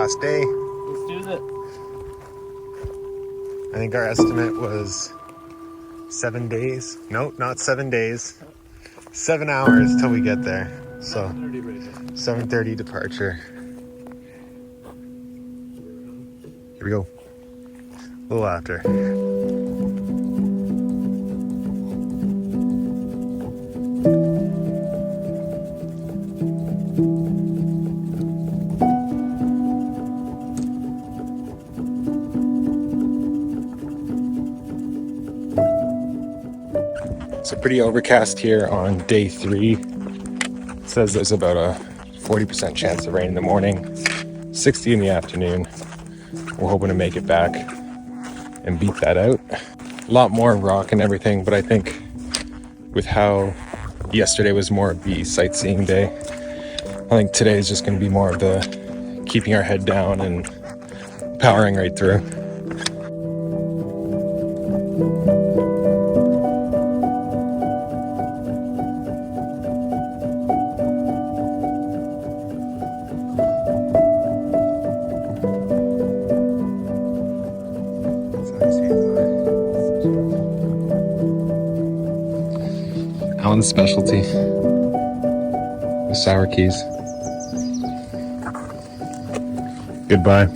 last day. Let's do it. I think our estimate was 7 days. Nope, not 7 days. 7 hours till we get there. So 7:30 departure. Here we go. A little after. It's pretty overcast here on day 3. It says there's about a 40% chance of rain in the morning, 60 in the afternoon. We're hoping to make it back and beat that out. A lot more rock and everything, but I think with how yesterday was more of the sightseeing day, I think today is just going to be more of the keeping our head down and powering right through. Alan's specialty, the sour keys. Goodbye.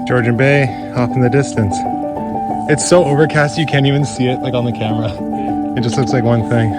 Georgian Bay off in the distance. It's so overcast you can't even see it like on the camera. It just looks like one thing.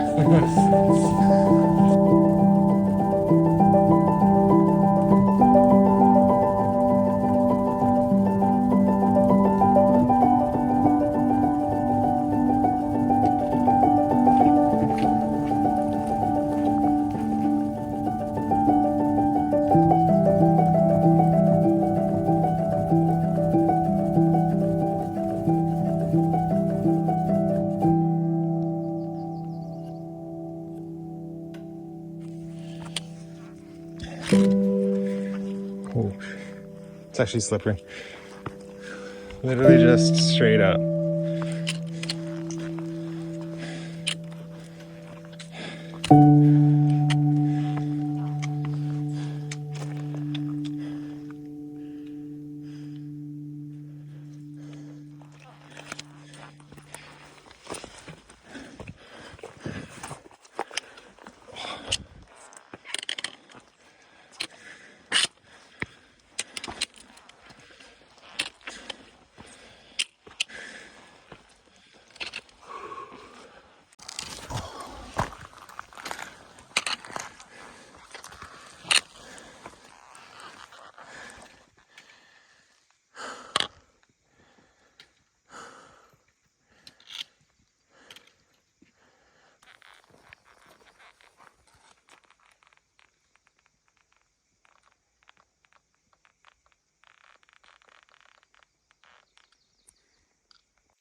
Oh, it's actually slippery. Literally just straight up.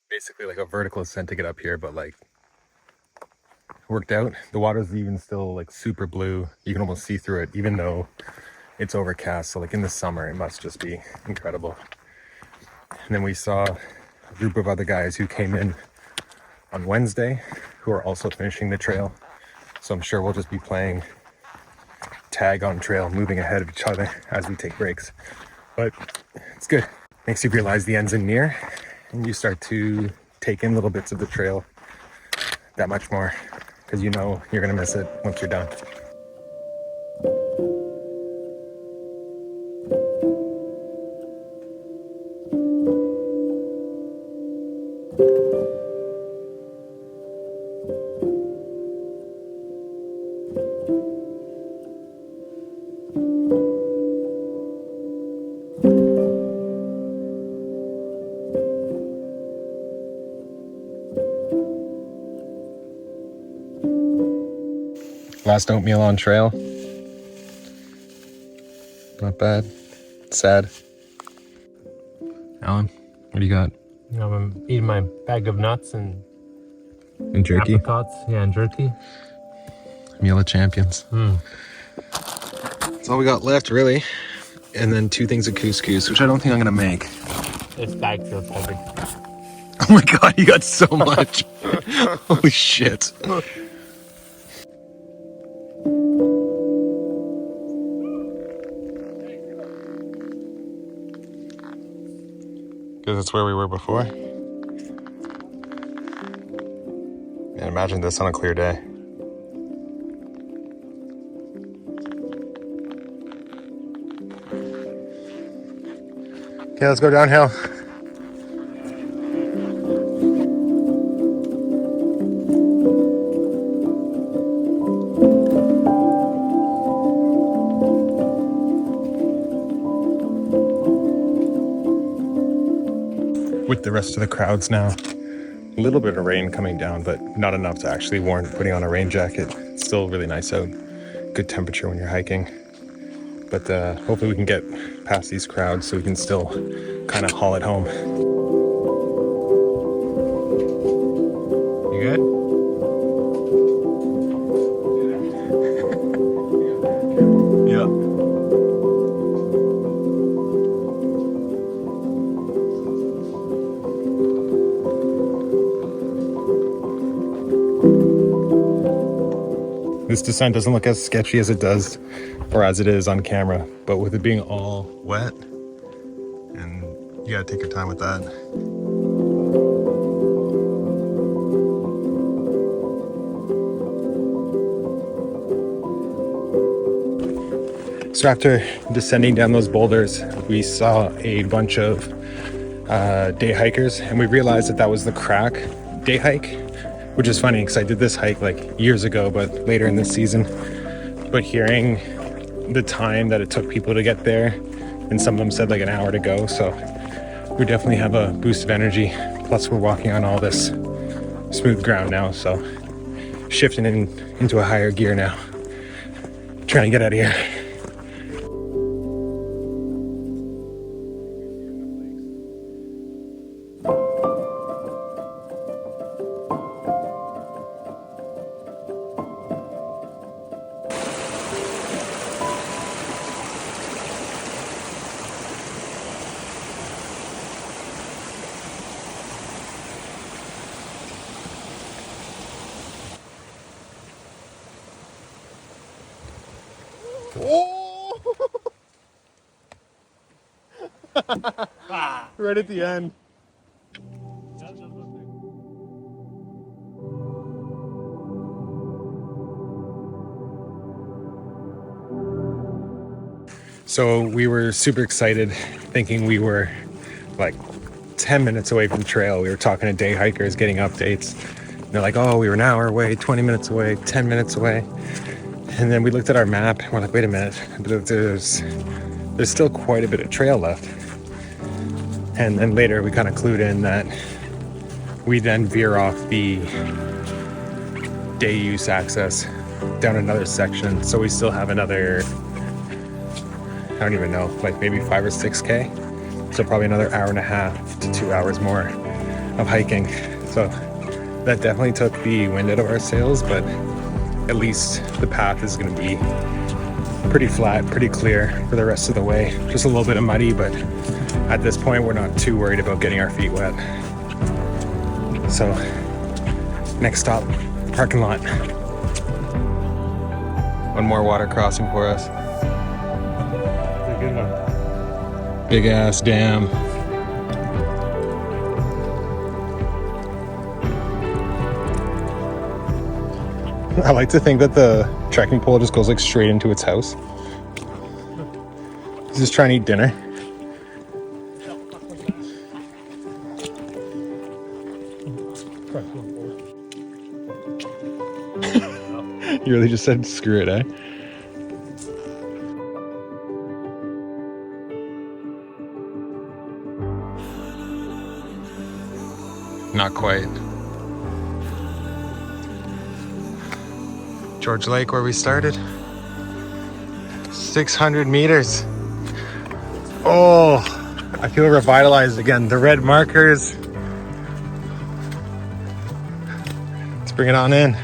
Basically like a vertical ascent to get up here, but like worked out. The water's even still like super blue. You can almost see through it even though it's overcast. So like in the summer it must just be incredible. And then we saw a group of other guys who came in on Wednesday who are also finishing the trail. So I'm sure we'll just be playing tag on trail, moving ahead of each other as we take breaks. But it's good. Makes you realize the end's in near and you start to take in little bits of the trail that much more because you know you're gonna miss it once you're done. Last oatmeal on trail. Not bad. Sad. Alan, what do you got? I'm eating my bag of nuts and jerky? apricots. Yeah, and jerky. Meal of champions. That's all we got left, really. and then 2 things of couscous, which I don't think I'm gonna make. This bag feels heavy. Oh my god, you got so much. Holy shit. Because that's where we were before. And imagine this on a clear day. Okay, let's go downhill. With the rest of the crowds now. A little bit of rain coming down, but not enough to actually warrant putting on a rain jacket. It's still really nice out. Good temperature when you're hiking. But hopefully we can get past these crowds so we can still kind of haul it home. You good? Yeah. This descent doesn't look as sketchy as it does, or as it is on camera, but with it being all wet, and you gotta take your time with that. So after descending down those boulders, we saw a bunch of day hikers, and we realized that that was the Crack day hike, which is funny because I did this hike like years ago, but later in the season. But hearing the time that it took people to get there, and some of them said like an hour to go, so we definitely have a boost of energy. Plus we're walking on all this smooth ground now, so shifting into a higher gear now. Trying to get out of here. Oh! Right at the end. So we were super excited, thinking we were like 10 minutes away from trail. We were talking to day hikers, getting updates. And they're like, oh, we were an hour away, 20 minutes away, 10 minutes away. And then we looked at our map and we're like, wait a minute, there's still quite a bit of trail left. And then later we kind of clued in that we then veer off the day use access down another section. So we still have another, I don't even know, like maybe 5 or 6K. So probably another hour and a half to 2 hours more of hiking. So that definitely took the wind out of our sails, but at least the path is going to be pretty flat, pretty clear for the rest of the way. Just a little bit of muddy, but at this point we're not too worried about getting our feet wet. So next stop, parking lot. One more water crossing for us. It's a good one. Big ass dam. I like to think that the trekking pole just goes like straight into its house. He's just trying to eat dinner. You really just said screw it, eh? Not quite. George Lake, where we started. 600 meters. Oh, I feel revitalized again. The red markers. Let's bring it on in.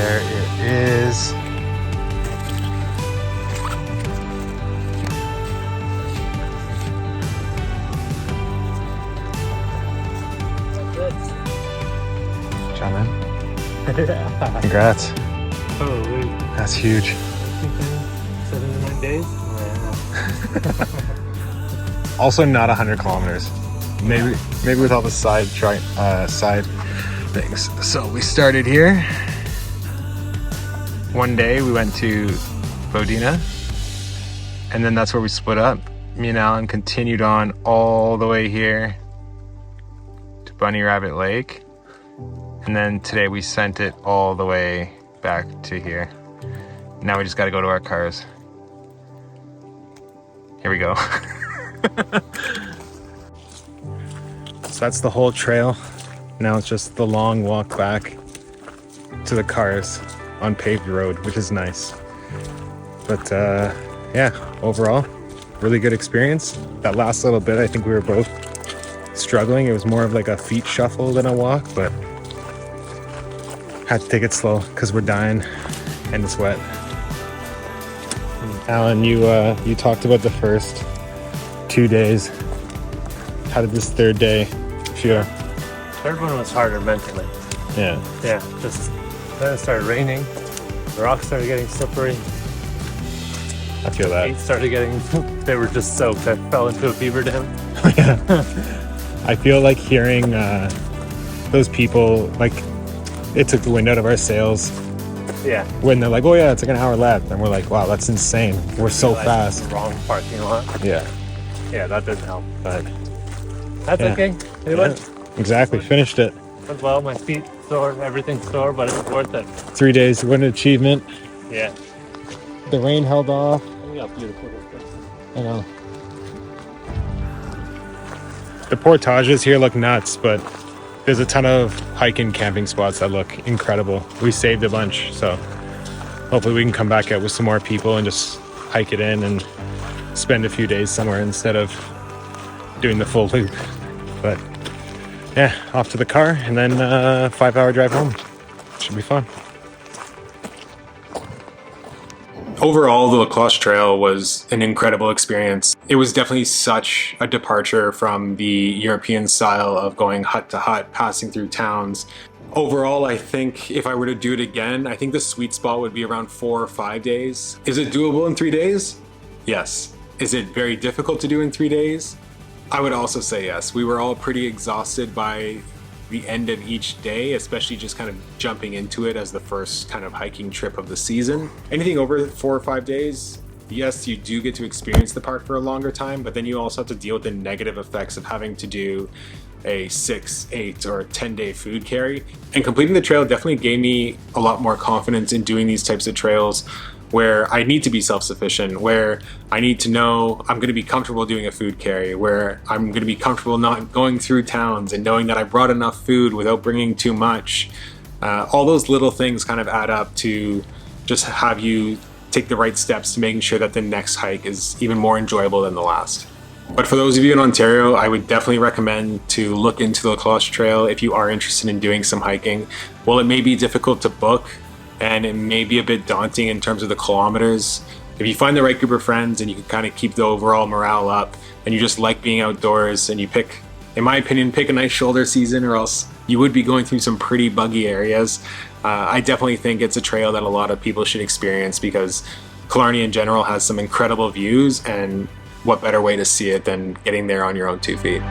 There it is. John, man. Congrats. Holy. That's huge. 79 days? Yeah. Also not 100 kilometers. Maybe with all the side things. So we started here. One day we went to Bodina, and then that's where we split up. Me and Alan continued on all the way here to Bunny Rabbit Lake, and then today we sent it all the way back to here. Now we just got to go to our cars. Here we go. So that's the whole trail. Now it's just the long walk back to the cars on paved road, which is nice. But yeah, overall, really good experience. That last little bit, I think we were both struggling. It was more of like a feet shuffle than a walk, but had to take it slow because we're dying and it's wet. Alan, you talked about the first 2 days. How did this third day feel? Third one was harder mentally. Yeah. Yeah, just then it started raining. The rocks started getting slippery. I feel that. Feet started getting, they were just soaked. I fell into a beaver dam. Yeah. I feel like hearing those people, like, it took the wind out of our sails Yeah. when they're like, oh yeah, it's like an hour left. And we're like, wow, that's insane. We're so fast. The wrong parking lot. Yeah. Yeah, that didn't help. But That's Yeah. okay. It went exactly. Finished it. well. My feet sore, everything's sore, but it was worth it. 3 days, what an achievement. Yeah. The rain held off. We got beautiful this place. I know. The portages here look nuts, but there's a ton of hiking camping spots that look incredible. We saved a bunch, so hopefully we can come back out with some more people and just hike it in and spend a few days somewhere instead of doing the full loop. But yeah, off to the car and then 5-hour drive home. Should be fun. Overall, the Cloche Trail was an incredible experience. It was definitely such a departure from the European style of going hut to hut, passing through towns. Overall, I think if I were to do it again, I think the sweet spot would be around 4 or 5 days. Is it doable in 3 days? Yes. Is it very difficult to do in 3 days? I would also say yes. We were all pretty exhausted by the end of each day, especially just kind of jumping into it as the first kind of hiking trip of the season. Anything over 4 or 5 days, yes, you do get to experience the park for a longer time, but then you also have to deal with the negative effects of having to do a 6, 8, or 10-day food carry. And completing the trail definitely gave me a lot more confidence in doing these types of trails where I need to be self-sufficient, where I need to know I'm going to be comfortable doing a food carry, where I'm going to be comfortable not going through towns and knowing that I brought enough food without bringing too much. All those little things kind of add up to just have you take the right steps to making sure that the next hike is even more enjoyable than the last. But for those of you in Ontario, I would definitely recommend to look into the Cloche Trail if you are interested in doing some hiking. While it may be difficult to book, and it may be a bit daunting in terms of the kilometers, if you find the right group of friends and you can kind of keep the overall morale up and you just like being outdoors and you pick, in my opinion, pick a nice shoulder season or else you would be going through some pretty buggy areas. I definitely think it's a trail that a lot of people should experience because Killarney in general has some incredible views, and what better way to see it than getting there on your own 2 feet.